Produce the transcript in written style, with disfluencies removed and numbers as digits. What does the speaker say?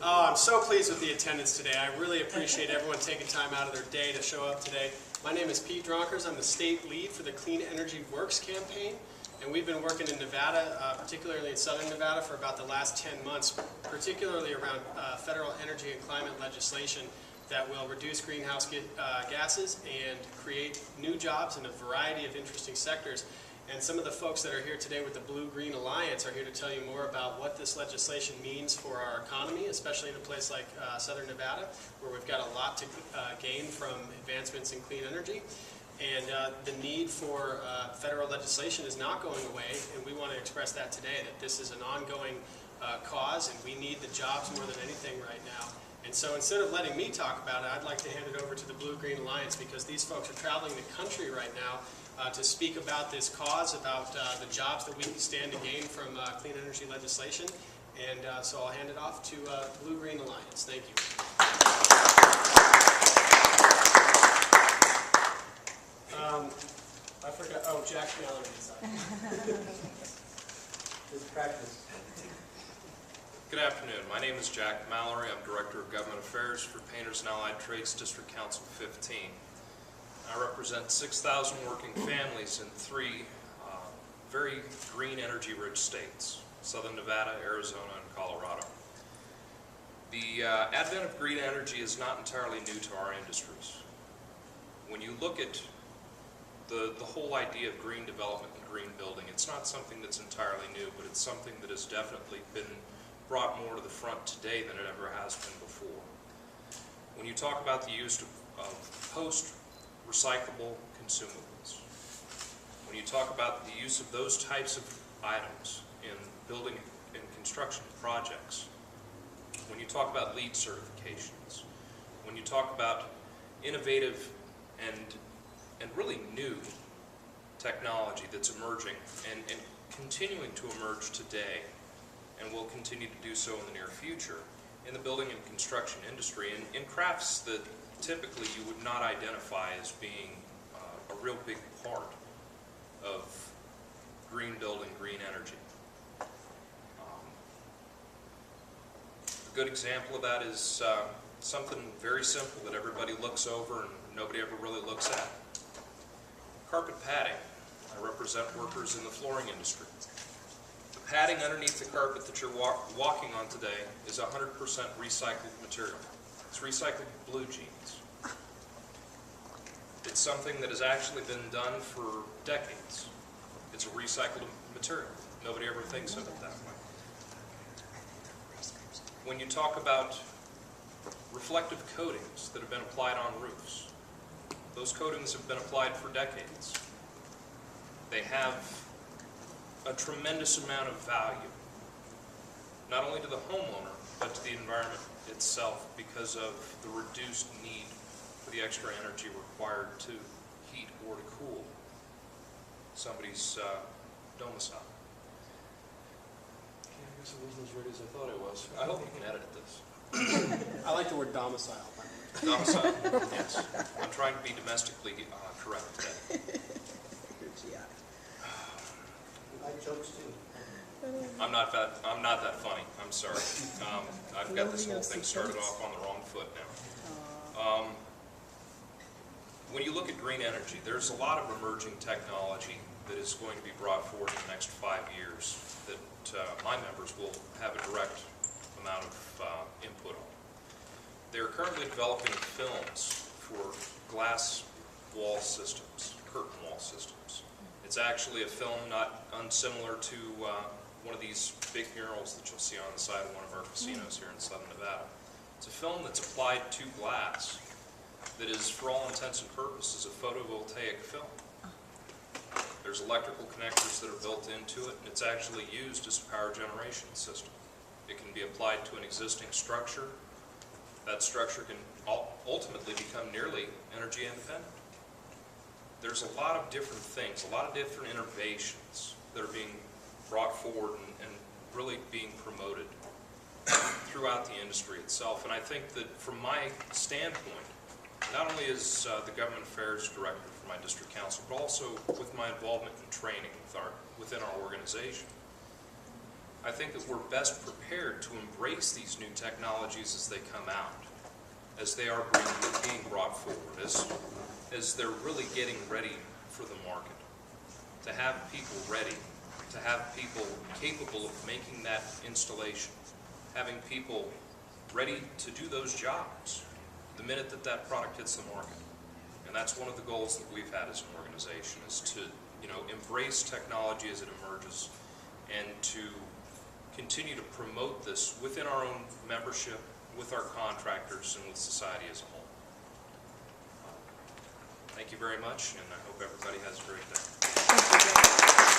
Oh, I'm so pleased with the attendance today. I really appreciate everyone taking time out of their day to show up today. My name is Pete Dronkers. I'm the state lead for the Clean Energy Works campaign, and we've been working in Nevada, particularly in southern Nevada, for about the last 10 months, particularly around federal energy and climate legislation that will reduce greenhouse gases and create new jobs in a variety of interesting sectors. And some of the folks that are here today with the Blue-Green Alliance are here to tell you more about what this legislation means for our economy, especially in a place like southern Nevada, where we've got a lot to gain from advancements in clean energy. And the need for federal legislation is not going away, and we want to express that today, that this is an ongoing cause, and we need the jobs more than anything right now. And so instead of letting me talk about it, I'd like to hand it over to the Blue-Green Alliance, because these folks are traveling the country right now to speak about this cause, about the jobs that we stand to gain from clean energy legislation. And so I'll hand it off to Blue-Green Alliance. Thank you. I forgot. Oh, Jack Mallory inside. This practice. Good afternoon. My name is Jack Mallory. I'm Director of Government Affairs for Painters and Allied Trades District Council 15. I represent 6,000 working families in three very green energy-rich states: Southern Nevada, Arizona, and Colorado. The advent of green energy is not entirely new to our industries. When you look at the whole idea of green development and green building, it's not something that's entirely new, but it's something that has definitely been brought more to the front today than it ever has been before. When you talk about the use of post-recyclable consumables, when you talk about the use of those types of items in building and construction projects, when you talk about LEED certifications, when you talk about innovative and really new technology that's emerging and continuing to emerge today, and will continue to do so in the near future in the building and construction industry, and in crafts that typically you would not identify as being a real big part of green building, green energy. A good example of that is something very simple that everybody looks over and nobody ever really looks at. Carpet padding. I represent workers in the flooring industry. The padding underneath the carpet that you're walking on today is 100% recycled material. It's recycled blue jeans. It's something that has actually been done for decades. It's a recycled material. Nobody ever thinks of it that way. When you talk about reflective coatings that have been applied on roofs, those coatings have been applied for decades. They have a tremendous amount of value, not only to the homeowner, but to the environment itself, because of the reduced need for the extra energy required to heat or to cool somebody's domicile. I guess it wasn't as ready as I thought it was. I hope you can edit this. I like the word domicile. Domicile, yes. I'm trying to be domestically correct today. I like jokes too. I'm not that funny. I'm sorry. I've got this whole thing started off on the wrong foot now. When you look at green energy, there's a lot of emerging technology that is going to be brought forward in the next 5 years that my members will have a direct amount of input on. They're currently developing films for glass wall systems, curtain wall systems. It's actually a film not unsimilar to one of these big murals that you'll see on the side of one of our casinos here in southern Nevada. It's a film that's applied to glass that is, for all intents and purposes, a photovoltaic film. There's electrical connectors that are built into it, and it's actually used as a power generation system. It can be applied to an existing structure. That structure can ultimately become nearly energy independent. There's a lot of different things, a lot of different innovations that are being brought forward and really being promoted throughout the industry itself. And I think that from my standpoint, not only as the Government Affairs Director for my district council, but also with my involvement in training within our organization, I think that we're best prepared to embrace these new technologies as they come out, as they are being brought forward, as they're really getting ready for the market. To have people ready, to have people capable of making that installation, having people ready to do those jobs the minute that that product hits the market. And that's one of the goals that we've had as an organization, is to, embrace technology as it emerges and to continue to promote this within our own membership, with our contractors, and with society as a whole. Thank you very much, and I hope everybody has a great day.